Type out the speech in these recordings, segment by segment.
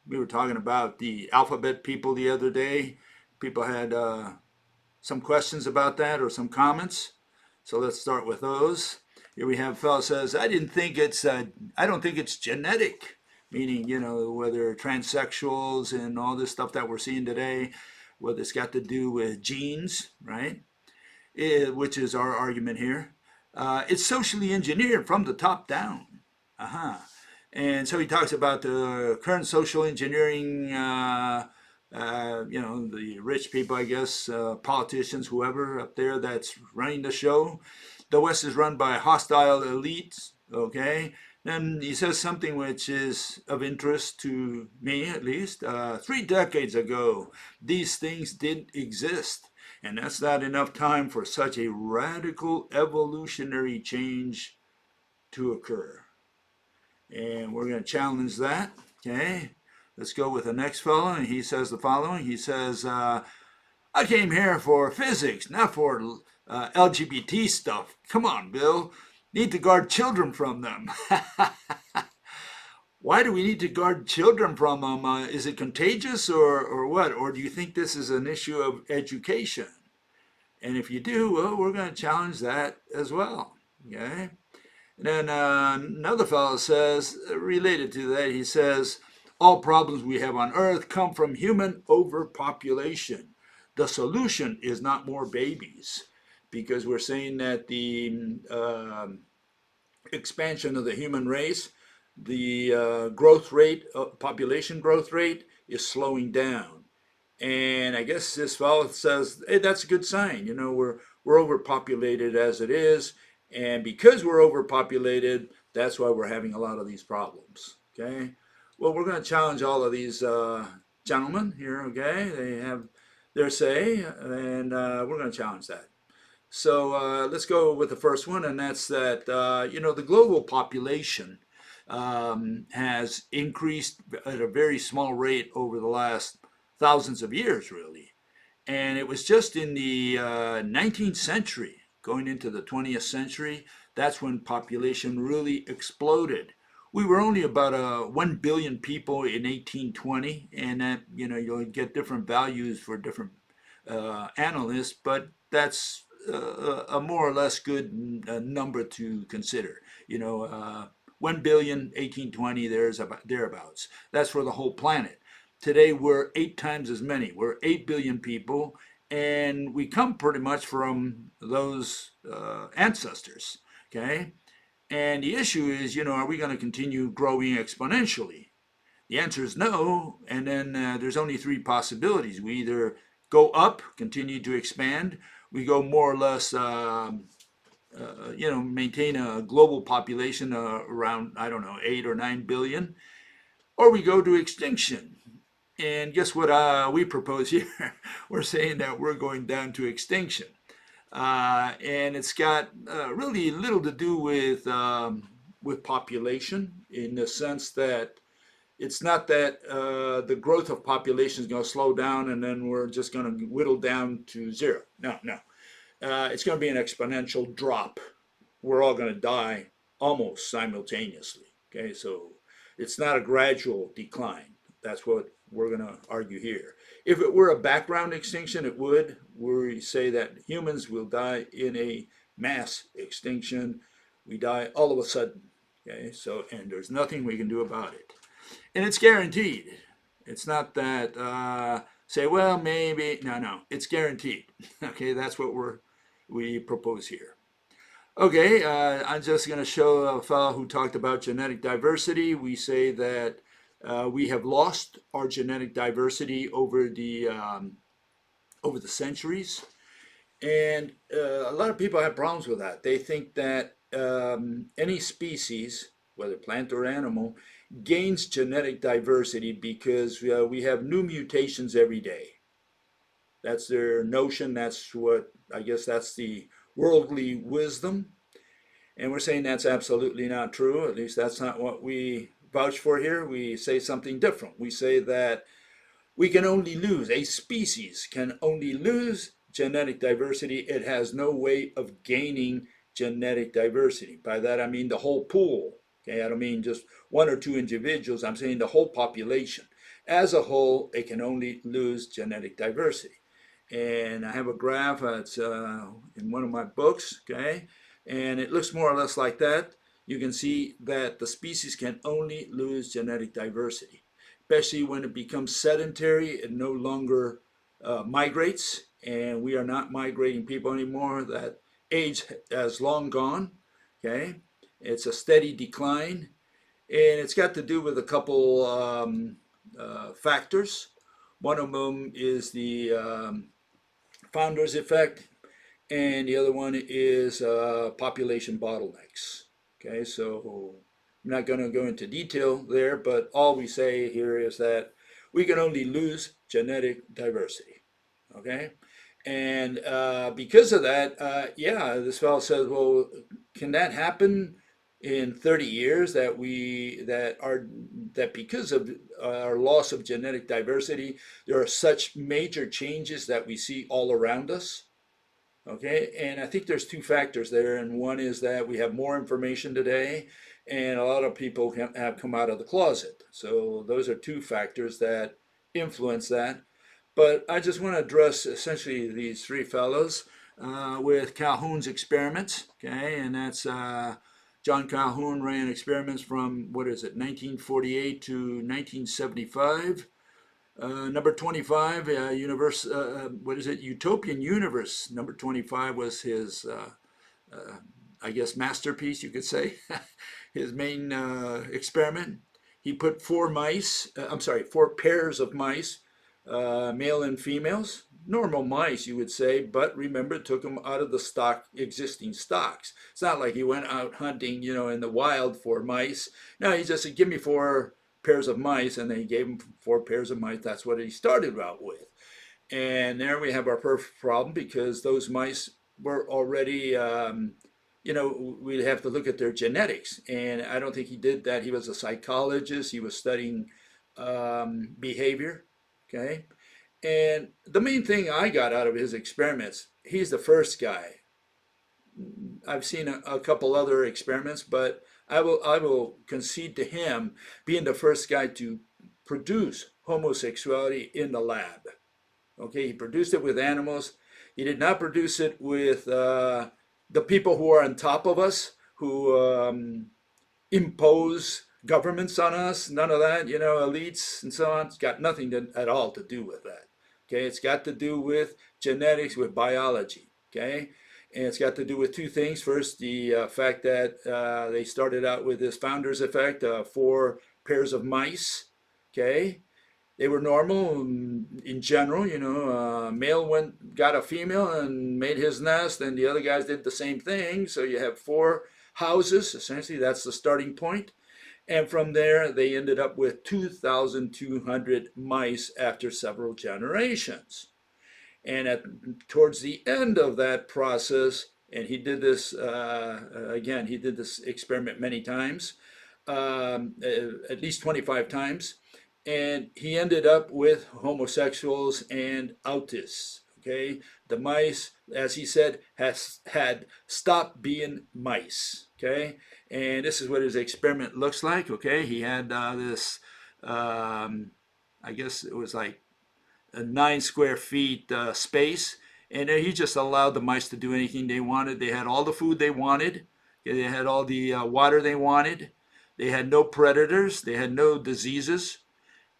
We were talking about the alphabet people the other day. People had some questions about that or some comments. So let's start with those. Here we have a fellow says, I don't think it's genetic, meaning, whether transsexuals and all this stuff that we're seeing today, whether it's got to do with genes, right? Which is our argument here. It's socially engineered from the top down. Uh-huh. And so he talks about the current social engineering, the rich people, I guess, politicians, whoever up there that's running the show. The West is run by hostile elites, okay? Then he says something which is of interest to me, at least. 3 decades ago, these things didn't exist. And that's not enough time for such a radical evolutionary change to occur. And we're going to challenge that, okay? Let's go with the next fellow, and he says the following. He says, I came here for physics, not for LGBT stuff. Come on, Bill. Need to guard children from them. Why do we need to guard children from them? Is it contagious or what? Or do you think this is an issue of education? And if you do, well, we're going to challenge that as well, okay? And then another fellow says, related to that, he says, all problems we have on Earth come from human overpopulation. The solution is not more babies, because we're saying that the expansion of the human race, the growth rate, population growth rate, is slowing down. And I guess this fellow says, hey, that's a good sign. We're overpopulated as it is. And because we're overpopulated, that's why we're having a lot of these problems, okay? Well, we're going to challenge all of these gentlemen here, okay? They have their say, and we're going to challenge that. So let's go with the first one, and that's that, the global population has increased at a very small rate over the last thousands of years, really. And it was just in the 19th century, going into the 20th century, that's when population really exploded. We were only about 1 billion people in 1820, and that, you'll get different values for different analysts, but that's a more or less good number to consider. 1 billion, 1820, thereabouts. That's for the whole planet. Today we're 8 times as many. We're 8 billion people, and we come pretty much from those ancestors, okay? And the issue is, are we going to continue growing exponentially? The answer is no, and then there's only 3 possibilities. We either go up, continue to expand, we go more or less, maintain a global population around, 8 or 9 billion, or we go to extinction. And guess what we propose here? We're saying that we're going down to extinction. And it's got really little to do with population, in the sense that it's not that the growth of population is going to slow down and then we're just going to whittle down to 0. No. It's going to be an exponential drop. We're all going to die almost simultaneously. Okay, so it's not a gradual decline. That's what we're going to argue here. If it were a background extinction, it would. We say that humans will die in a mass extinction. We die all of a sudden. Okay, so, and there's nothing we can do about it. And it's guaranteed. It's not that say, well, maybe. No, it's guaranteed. Okay, that's what we propose here. Okay, I'm just going to show a fellow who talked about genetic diversity. We say that we have lost our genetic diversity over the centuries, and a lot of people have problems with that. They think that any species, whether plant or animal, gains genetic diversity because we have new mutations every day. That's their notion. That's what, I guess that's the worldly wisdom. And we're saying that's absolutely not true. At least that's not what we vouch for here. We say something different. We say that we can only lose, a species can only lose genetic diversity. It has no way of gaining genetic diversity. By that I mean the whole pool. Okay, I don't mean just 1 or 2 individuals. I'm saying the whole population. as a whole, it can only lose genetic diversity. And I have a graph that's in one of my books, okay? And it looks more or less like that. You can see that the species can only lose genetic diversity, especially when it becomes sedentary. It no longer migrates, and we are not migrating people anymore. That age has long gone, okay? It's a steady decline, and it's got to do with a couple factors. One of them is the founder's effect, and the other one is population bottlenecks. Okay, so I'm not going to go into detail there, but all we say here is that we can only lose genetic diversity. Okay, and because of that, yeah, this fellow says, well, can that happen in 30 years that because of our loss of genetic diversity, there are such major changes that we see all around us? Okay, and I think there's two factors there, and one is that we have more information today, and a lot of people have come out of the closet. So those are two factors that influence that. But I just want to address essentially these three fellows with Calhoun's experiments. Okay, and that's John Calhoun ran experiments from, what is it, 1948 to 1975. Number 25, what is it? Utopian Universe. Number 25 was his, I guess, masterpiece, you could say, his main experiment. He put four pairs of mice, male and females, normal mice, you would say, but remember, it took them out of the existing stocks. It's not like he went out hunting, in the wild for mice. No, he just said, give me four pairs of mice, and then he gave him four pairs of mice. That's what he started out with. And there we have our perfect problem, because those mice were already, we'd have to look at their genetics. And I don't think he did that. He was a psychologist. He was studying behavior, okay? And the main thing I got out of his experiments, he's the first guy. I've seen a couple other experiments, but I will concede to him being the first guy to produce homosexuality in the lab. Okay, he produced it with animals. He did not produce it with the people who are on top of us, who impose governments on us. None of that, elites and so on. It's got nothing at all to do with that. Okay, it's got to do with genetics, with biology. Okay. And it's got to do with two things. First, the fact that they started out with this founder's effect, four pairs of mice. Okay, they were normal in general. Male got a female and made his nest, and the other guys did the same thing. So you have four houses. Essentially, that's the starting point. And from there, they ended up with 2,200 mice after several generations. And towards the end of that process, and he did this, again, he did this experiment many times, at least 25 times, and he ended up with homosexuals and autists, okay? The mice, as he said, had stopped being mice, okay? And this is what his experiment looks like, okay? He had this, I guess it was like a 9 square feet space, and he just allowed the mice to do anything they wanted. They had all the food they wanted. They had all the water they wanted. They had no predators. They had no diseases,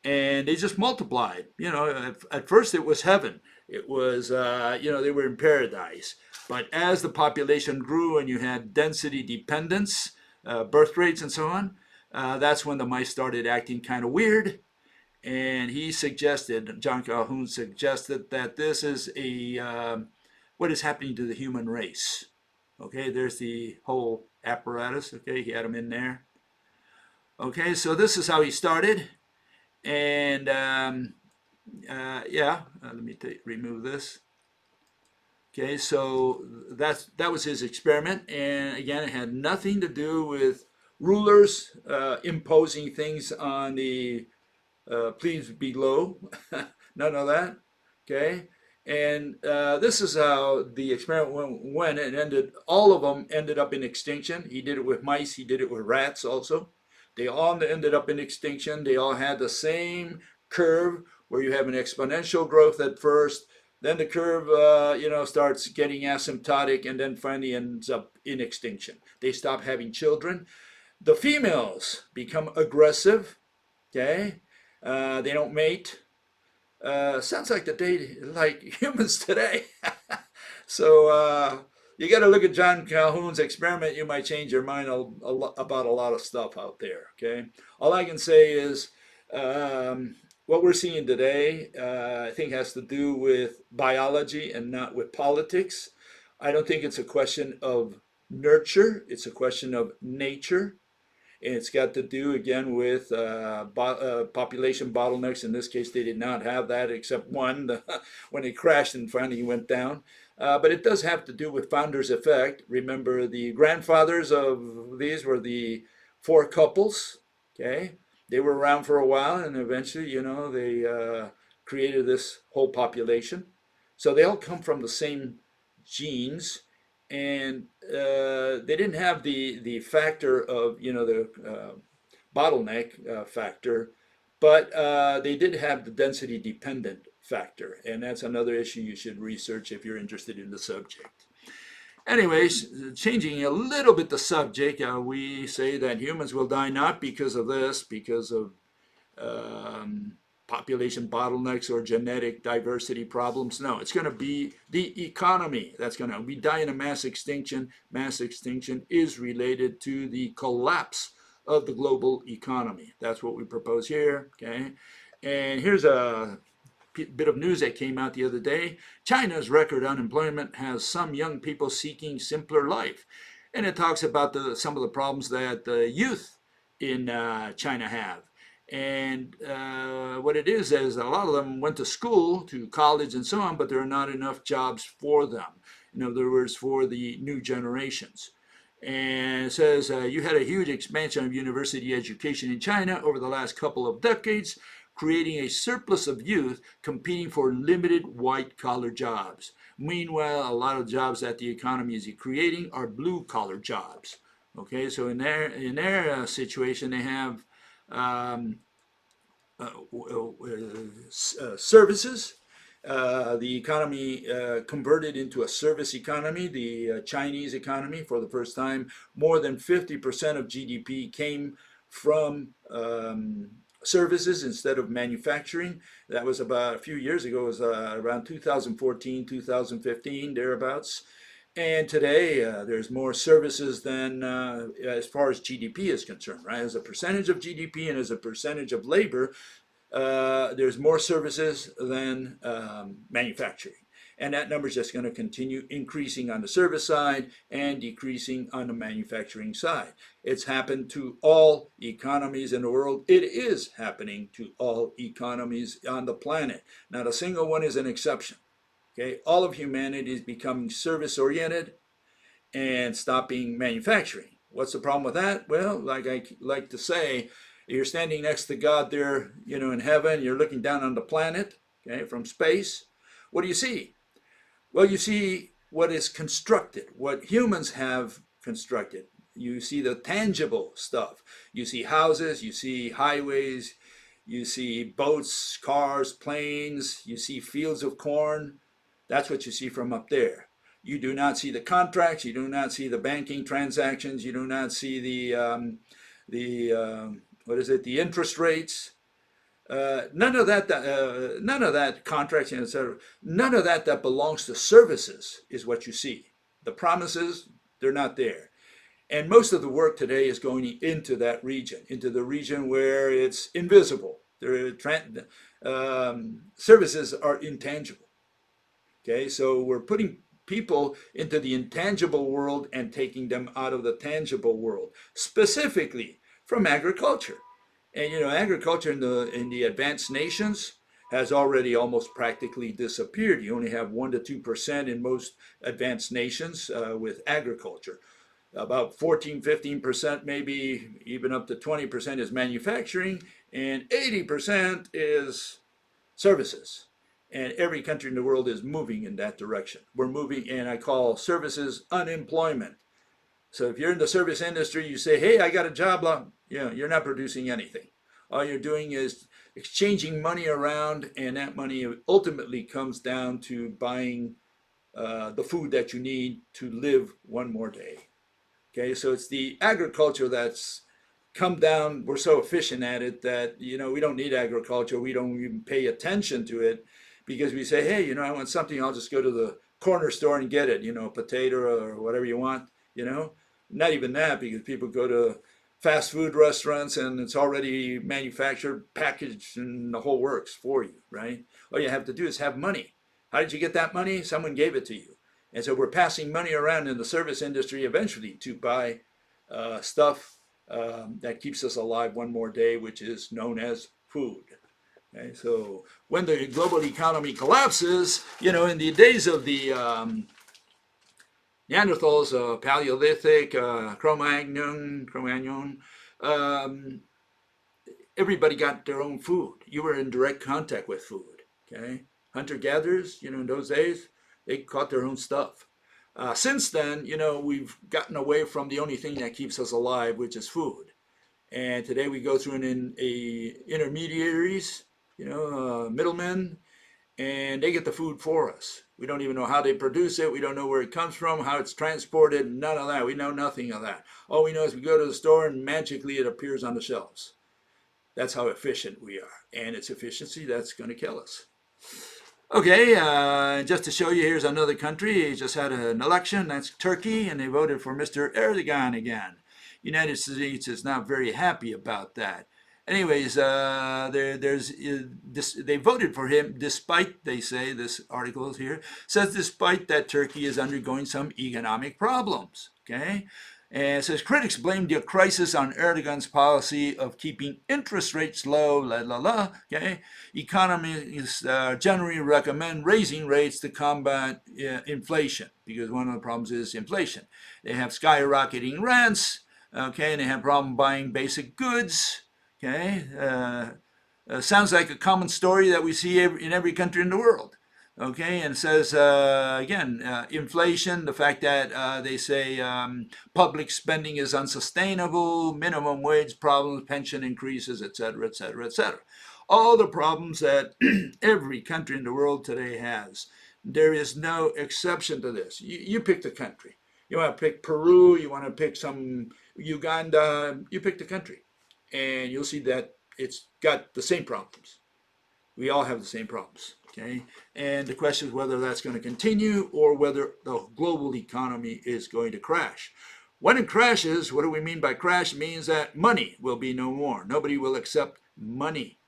and they just multiplied. At first it was heaven. It was, they were in paradise. But as the population grew and you had density dependence, birth rates and so on, that's when the mice started acting kind of weird. And John Calhoun suggested that this is what is happening to the human race. Okay, there's the whole apparatus. Okay, he had them in there. Okay, so this is how he started. And let me remove this. Okay, so that was his experiment. And again, it had nothing to do with rulers imposing things on the please be low. None of that. Okay. And this is how the experiment went. It ended. All of them ended up in extinction. He did it with mice. He did it with rats also. They all ended up in extinction. They all had the same curve where you have an exponential growth at first, then the curve, starts getting asymptotic, and then finally ends up in extinction. They stop having children. The females become aggressive. Okay, they don't mate. Sounds like the day like humans today. So you got to look at John Calhoun's experiment. You might change your mind about a lot of stuff out there. Okay, all I can say is what we're seeing today, I think, has to do with biology and not with politics. I don't think it's a question of nurture; it's a question of nature. And it's got to do again with population bottlenecks. In this case, they did not have that except one when it crashed and finally went down. But it does have to do with founder's effect. Remember, the grandfathers of these were the four couples. Okay, they were around for a while, and eventually, they created this whole population. So they all come from the same genes, and they didn't have the factor of the bottleneck factor, but they did have the density dependent factor, and that's another issue you should research if you're interested in the subject. Anyways, changing a little bit the subject, we say that humans will die not because of this, because of population bottlenecks or genetic diversity problems. No, it's going to be the economy that's going to be dying of mass extinction. Mass extinction is related to the collapse of the global economy. That's what we propose here. Okay, and here's a bit of news that came out the other day. China's record unemployment has some young people seeking simpler life, and it talks about some of the problems that the youth in China have. And what it is a lot of them went to school, to college and so on, but there are not enough jobs for them. In other words, for the new generations. And it says, you had a huge expansion of university education in China over the last couple of decades, creating a surplus of youth competing for limited white-collar jobs. Meanwhile, a lot of jobs that the economy is creating are blue-collar jobs. Okay, so in their situation, they have services. The economy converted into a service economy. The Chinese economy, for the first time, more than 50% of GDP came from services instead of manufacturing. That was about a few years ago. It was around 2014, 2015, thereabouts. And today, there's more services than as far as GDP is concerned, right? As a percentage of GDP and as a percentage of labor, there's more services than manufacturing. And that number is just going to continue increasing on the service side and decreasing on the manufacturing side. It's happened to all economies in the world. It is happening to all economies on the planet. Not a single one is an exception. Okay, all of humanity is becoming service-oriented and stopping manufacturing. What's the problem with that? Well, like I like to say, you're standing next to God there, in heaven. You're looking down on the planet, okay, from space. What do you see? Well, you see what is constructed, what humans have constructed. You see the tangible stuff. You see houses, you see highways, you see boats, cars, planes, you see fields of corn. That's what you see from up there. You do not see the contracts. You do not see the banking transactions. You do not see the interest rates. None of that contracts, etc. None of that belongs to services is what you see. The promises, they're not there. And most of the work today is going into that region, into the region where it's invisible. Services are intangible. Okay, so we're putting people into the intangible world and taking them out of the tangible world, specifically from agriculture. And agriculture in the advanced nations has already almost practically disappeared. You only have 1 to 2% in most advanced nations with agriculture. About 14, 15%, maybe even up to 20% is manufacturing, and 80% is services. And every country in the world is moving in that direction. We're moving, and I call services unemployment. So if you're in the service industry, you say, hey, I got a job, you're not producing anything. All you're doing is exchanging money around, and that money ultimately comes down to buying the food that you need to live one more day. Okay, so it's the agriculture that's come down. We're so efficient at it that we don't need agriculture. We don't even pay attention to it because we say, hey, I want something. I'll just go to the corner store and get it. Potato or whatever you want. Not even that, because people go to fast food restaurants and it's already manufactured, packaged, and the whole works for you, right? All you have to do is have money. How did you get that money? Someone gave it to you. And so we're passing money around in the service industry eventually to buy stuff that keeps us alive one more day, which is known as food. Okay, so when the global economy collapses, in the days of the Neanderthals, Paleolithic, Cro-Magnon, everybody got their own food. You were in direct contact with food. Okay, hunter-gatherers, in those days, they caught their own stuff. Since then, we've gotten away from the only thing that keeps us alive, which is food. And today we go through intermediaries, middlemen, and they get the food for us. We don't even know how they produce it. We don't know where it comes from, how it's transported, none of that. We know nothing of that. All we know is we go to the store and magically it appears on the shelves. That's how efficient we are. And it's efficiency that's going to kill us. Okay, just to show you, here's another country. He just had an election. That's Turkey, and they voted for Mr. Erdogan again. United States is not very happy about that. Anyways, they voted for him despite, they say, this article here says, despite that Turkey is undergoing some economic problems. Okay, and it says critics blame the crisis on Erdogan's policy of keeping interest rates low. Okay, economists generally recommend raising rates to combat inflation, because one of the problems is inflation. They have skyrocketing rents. Okay, and they have problem buying basic goods. Okay, sounds like a common story that we see in every country in the world. Okay, and it says, again, inflation, the fact that they say public spending is unsustainable, minimum wage problems, pension increases, etc., etc., etc. All the problems that every country in the world today has. There is no exception to this. You pick the country. You want to pick Peru, you want to pick some Uganda, you pick the country. And you'll see that it's got the same problems. We all have the same problems, okay? And the question is whether that's going to continue or whether the global economy is going to crash. When it crashes, what do we mean by crash? It means that money will be no more. Nobody will accept money.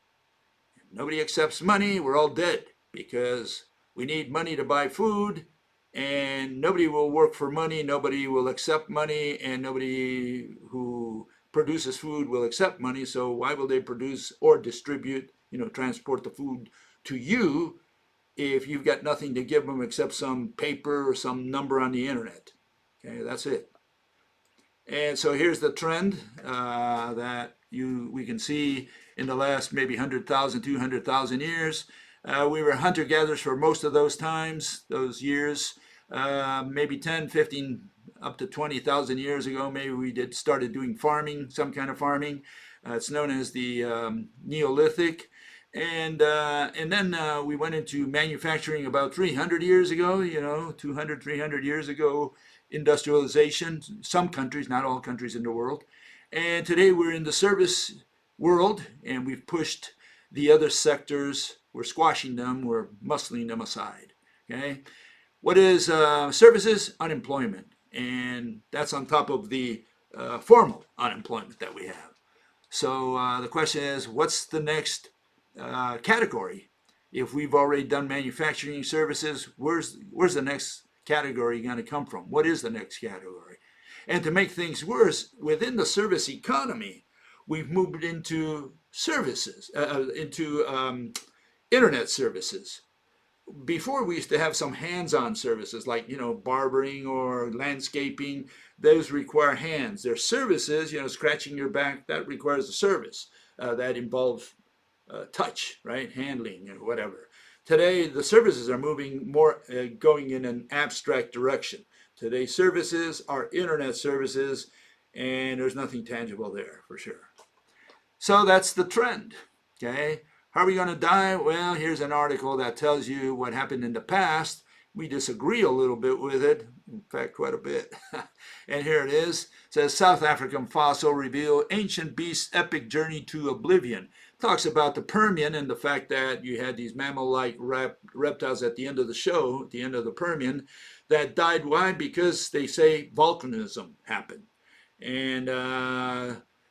If nobody accepts money, we're all dead, because we need money to buy food, and nobody will work for money, nobody will accept money, and nobody who produces food will accept money. So why will they produce or distribute, transport the food to you if you've got nothing to give them except some paper or some number on the internet? Okay, that's it. And so here's the trend that we can see in the last maybe 100,000, 200,000 years. We were hunter-gatherers for most of those times, those years, maybe 10, 15, up to 20,000 years ago. Maybe we started doing farming, some kind of farming. It's known as the Neolithic. And then we went into manufacturing about 300 years ago, 200, 300 years ago, industrialization, some countries, not all countries in the world. And today we're in the service world, and we've pushed the other sectors. We're squashing them, we're muscling them aside. Okay, what is services? Unemployment, and that's on top of the formal unemployment that we have. So the question is, what's the next category? If we've already done manufacturing services, where's the next category going to come from? What is the next category? And to make things worse, within the service economy, we've moved into services, into internet services. Before, we used to have some hands-on services like, barbering or landscaping. Those require hands. They're services, scratching your back, that requires a service. That involves touch, right? Handling or whatever. Today, the services are moving more, going in an abstract direction. Today's services are internet services, and there's nothing tangible there for sure. So that's the trend, okay? How are we going to die? Well, here's an article that tells you what happened in the past. We disagree a little bit with it, in fact, quite a bit. And here it is. It says South African fossil reveal ancient beast's epic journey to oblivion. Talks about the Permian and the fact that you had these mammal-like reptiles at the end of the show, at the end of the Permian, that died. Why? Because they say volcanism happened. And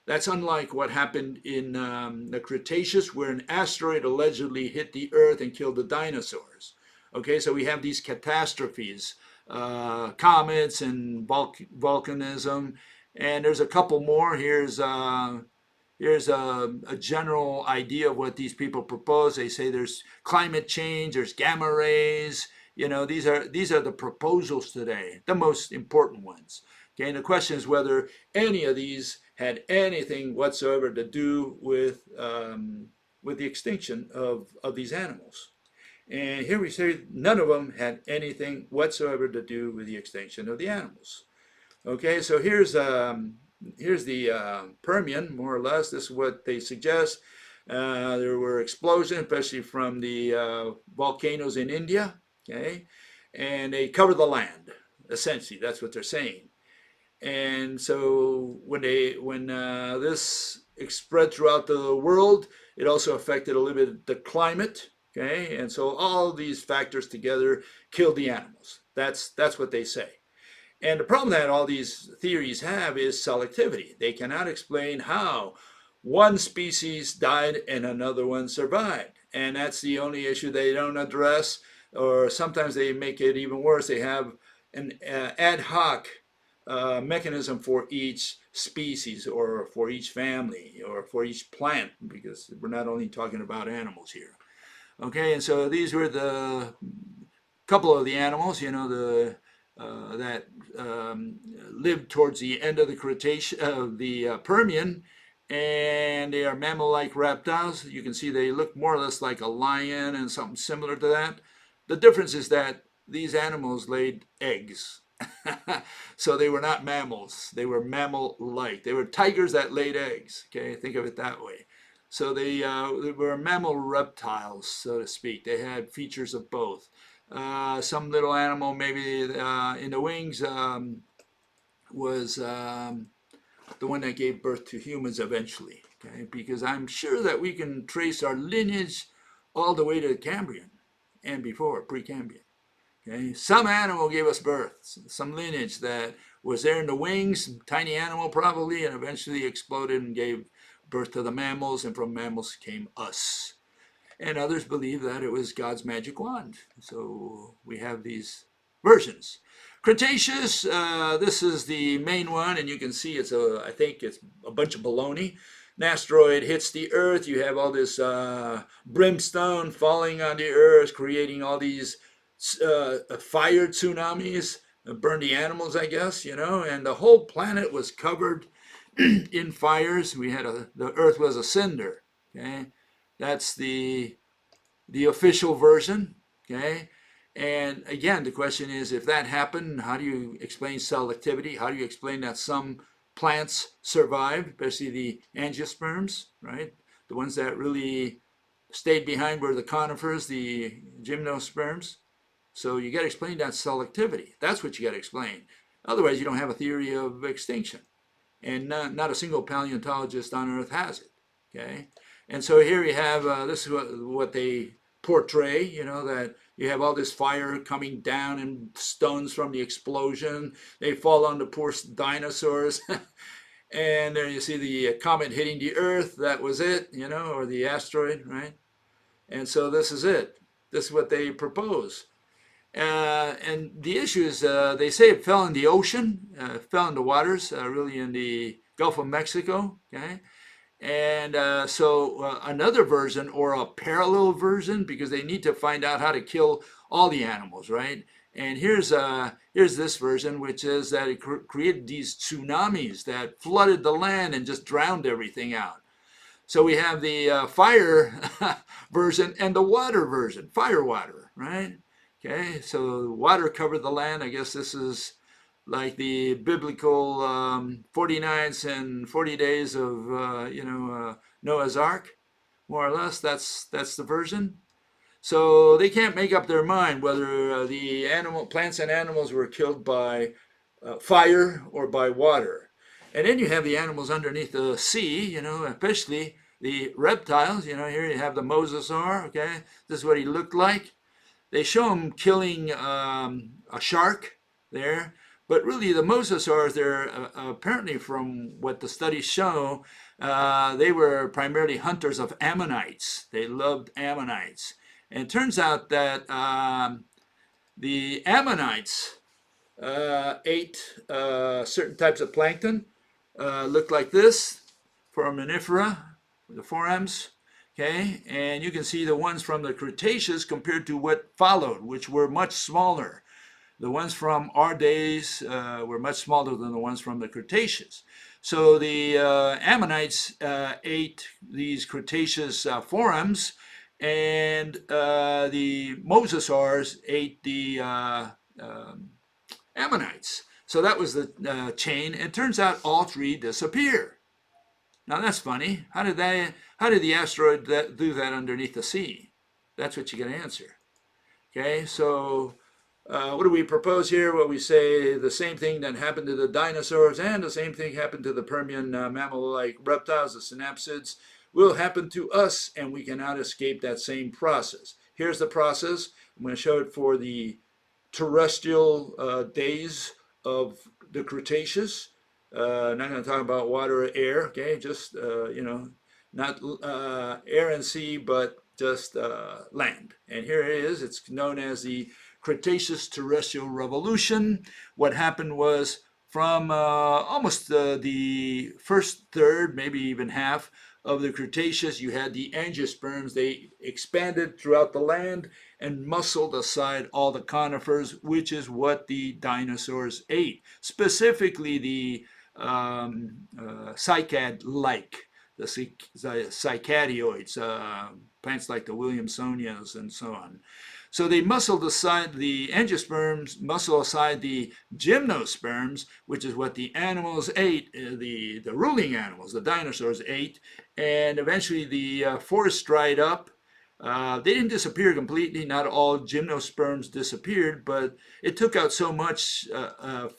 that's unlike what happened in the Cretaceous, where an asteroid allegedly hit the Earth and killed the dinosaurs. Okay, so we have these catastrophes, comets and volcanism, and there's a couple more. Here's a general idea of what these people propose. They say there's climate change, there's gamma rays. You know, these are the proposals today, the most important ones. Okay, and the question is whether any of these had anything whatsoever to do with the extinction of these animals. And here we say none of them had anything whatsoever to do with the extinction of the animals. Okay, so here's the Permian, more or less. This is what they suggest. There were explosions, especially from the volcanoes in India. Okay, and they cover the land. Essentially, that's what they're saying. And so when this spread throughout the world, it also affected a little bit the climate. Okay, and so all these factors together killed the animals. That's what they say. And the problem that all these theories have is selectivity. They cannot explain how one species died and another one survived. And that's the only issue they don't address. Or sometimes they make it even worse. They have an ad hoc mechanism for each species or for each family or for each plant, because we're not only talking about animals here. Okay, and so these were the couple of the animals, you know, that lived towards the end of the Cretaceous, the Permian, and they are mammal-like reptiles. You can see they look more or less like a lion and something similar to that. The difference is that these animals laid eggs. So they were not mammals. They were mammal-like. They were tigers that laid eggs. Okay, think of it that way. So they were mammal reptiles, so to speak. They had features of both. Some little animal, maybe in the wings, was the one that gave birth to humans eventually. Okay, because I'm sure that we can trace our lineage all the way to the Cambrian and before, Precambrian. Okay, some animal gave us birth, some lineage that was there in the wings, tiny animal probably, and eventually exploded and gave birth to the mammals, and from mammals came us. And others believe that it was God's magic wand. So we have these versions. Cretaceous, this is the main one, and you can see I think it's a bunch of baloney. An asteroid hits the Earth. You have all this brimstone falling on the Earth, creating all these fire tsunamis, burn the animals, I guess, you know, and the whole planet was covered in fires. We had the Earth was a cinder. Okay, that's the official version. Okay, and again, the question is, if that happened, how do you explain selectivity? How do you explain that some plants survived, especially the angiosperms, right? The ones that really stayed behind were the conifers, the gymnosperms. So you got to explain that selectivity. That's what you got to explain. Otherwise, you don't have a theory of extinction. And not a single paleontologist on Earth has it. Okay, and so here you have this is what they portray. You know, that you have all this fire coming down and stones from the explosion. They fall on the poor dinosaurs, and there you see the comet hitting the Earth. That was it, you know, or the asteroid, right? And so this is it. This is what they propose. And the issue is, they say it fell in the ocean, fell in the waters, really in the Gulf of Mexico. Okay, and so another version or a parallel version, because they need to find out how to kill all the animals, right? And here's this version, which is that it created these tsunamis that flooded the land and just drowned everything out. So we have the fire version and the water version, fire water, right? Okay, so water covered the land. I guess this is like the biblical 40 nights and 40 days of Noah's Ark, more or less. That's the version. So they can't make up their mind whether the plants and animals were killed by fire or by water. And then you have the animals underneath the sea, especially the reptiles. Here you have the mosasaur. Okay, this is what he looked like. They show him killing a shark there, but really the mosasaurs, they're apparently, from what the studies show, they were primarily hunters of ammonites. They loved ammonites. And it turns out that the ammonites ate certain types of plankton, looked like this, foraminifera, the forams. Okay, and you can see the ones from the Cretaceous compared to what followed, which were much smaller. The ones from our days were much smaller than the ones from the Cretaceous. So the ammonites ate these Cretaceous forams, and the mosasaurs ate the ammonites. So that was the chain. It turns out all three disappear. Now that's funny. How did the asteroid do that underneath the sea? That's what you got to answer. Okay, so what do we propose here? Well, we say the same thing that happened to the dinosaurs and the same thing happened to the Permian mammal-like reptiles, the synapsids, will happen to us, and we cannot escape that same process. Here's the process. I'm going to show it for the terrestrial days of the Cretaceous. Not going to talk about water or air, okay? Just, not air and sea, but just land. And here it is. It's known as the Cretaceous Terrestrial Revolution. What happened was from almost the first third, maybe even half of the Cretaceous, you had the angiosperms. They expanded throughout the land and muscled aside all the conifers, which is what the dinosaurs ate, specifically the cycad-like, the cycadioids, plants like the Williamsonias and so on. So they muscled aside the angiosperms, muscle aside the gymnosperms, which is what the animals ate, the ruling animals, the dinosaurs ate, and eventually the forest dried up. They didn't disappear completely. Not all gymnosperms disappeared, but it took out so much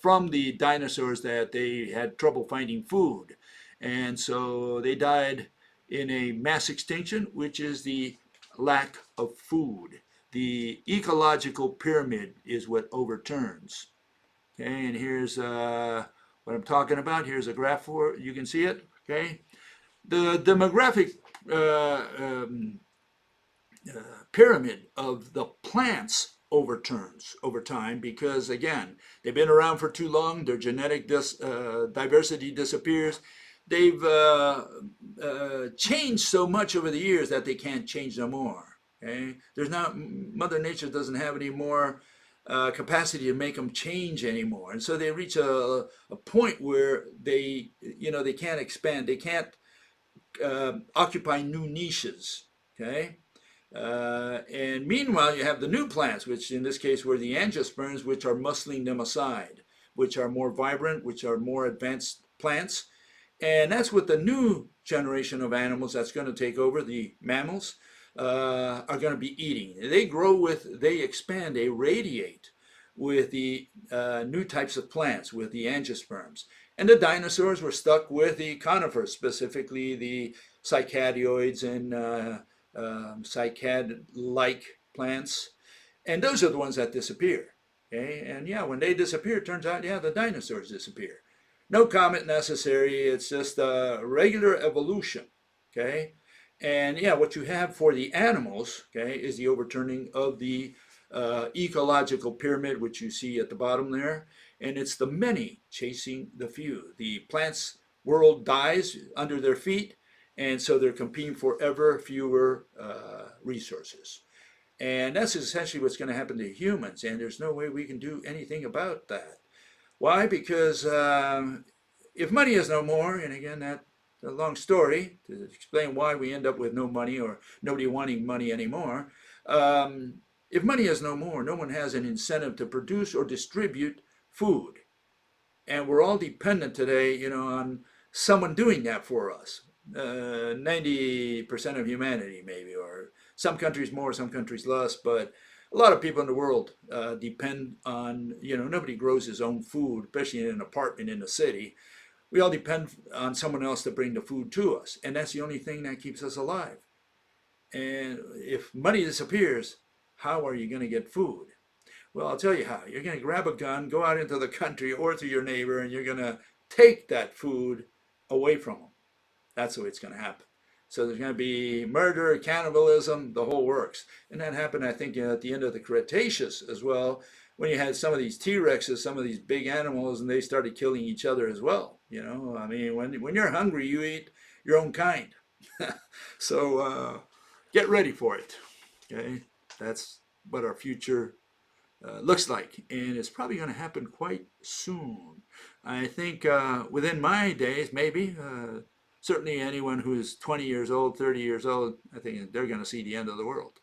from the dinosaurs that they had trouble finding food. And so they died in a mass extinction, which is the lack of food. The ecological pyramid is what overturns. Okay, and here's what I'm talking about. Here's a graph for you can see it. Okay, the demographic pyramid of the plants overturns over time because, again, they've been around for too long. Their genetic diversity disappears. They've changed so much over the years that they can't change no more. Okay? Mother Nature doesn't have any more capacity to make them change anymore, and so they reach a point where they can't expand. They can't occupy new niches. Okay. And meanwhile, you have the new plants, which in this case were the angiosperms, which are muscling them aside, which are more vibrant, which are more advanced plants. And that's what the new generation of animals that's going to take over, the mammals, are going to be eating. They expand, they radiate with the new types of plants, with the angiosperms. And the dinosaurs were stuck with the conifers, specifically the cycadioids and cycad-like plants, and those are the ones that disappear. Okay, and yeah, when they disappear, it turns out, the dinosaurs disappear. No comment necessary. It's just a regular evolution. Okay, and yeah, what you have for the animals, okay, is the overturning of the ecological pyramid, which you see at the bottom there, and it's the many chasing the few. The plants world dies under their feet. And so they're competing for ever fewer resources. And that's essentially what's going to happen to humans. And there's no way we can do anything about that. Why? Because if money is no more, and again, that's a long story to explain why we end up with no money or nobody wanting money anymore. If money is no more, no one has an incentive to produce or distribute food. And we're all dependent today, on someone doing that for us. 90% of humanity, maybe, or some countries more, some countries less, but a lot of people in the world depend on, nobody grows his own food, especially in an apartment in a city. We all depend on someone else to bring the food to us, and that's the only thing that keeps us alive. And if money disappears, how are you going to get food? Well, I'll tell you how. You're going to grab a gun, go out into the country or to your neighbor, and you're going to take that food away from them. That's the way it's going to happen. So there's going to be murder, cannibalism, the whole works. And that happened, I think, at the end of the Cretaceous as well, when you had some of these T-Rexes, some of these big animals, and they started killing each other as well. I mean, when you're hungry, you eat your own kind. So get ready for it. Okay, that's what our future looks like, and it's probably going to happen quite soon. I think within my days, maybe. Certainly anyone who's 20 years old, 30 years old, I think they're going to see the end of the world.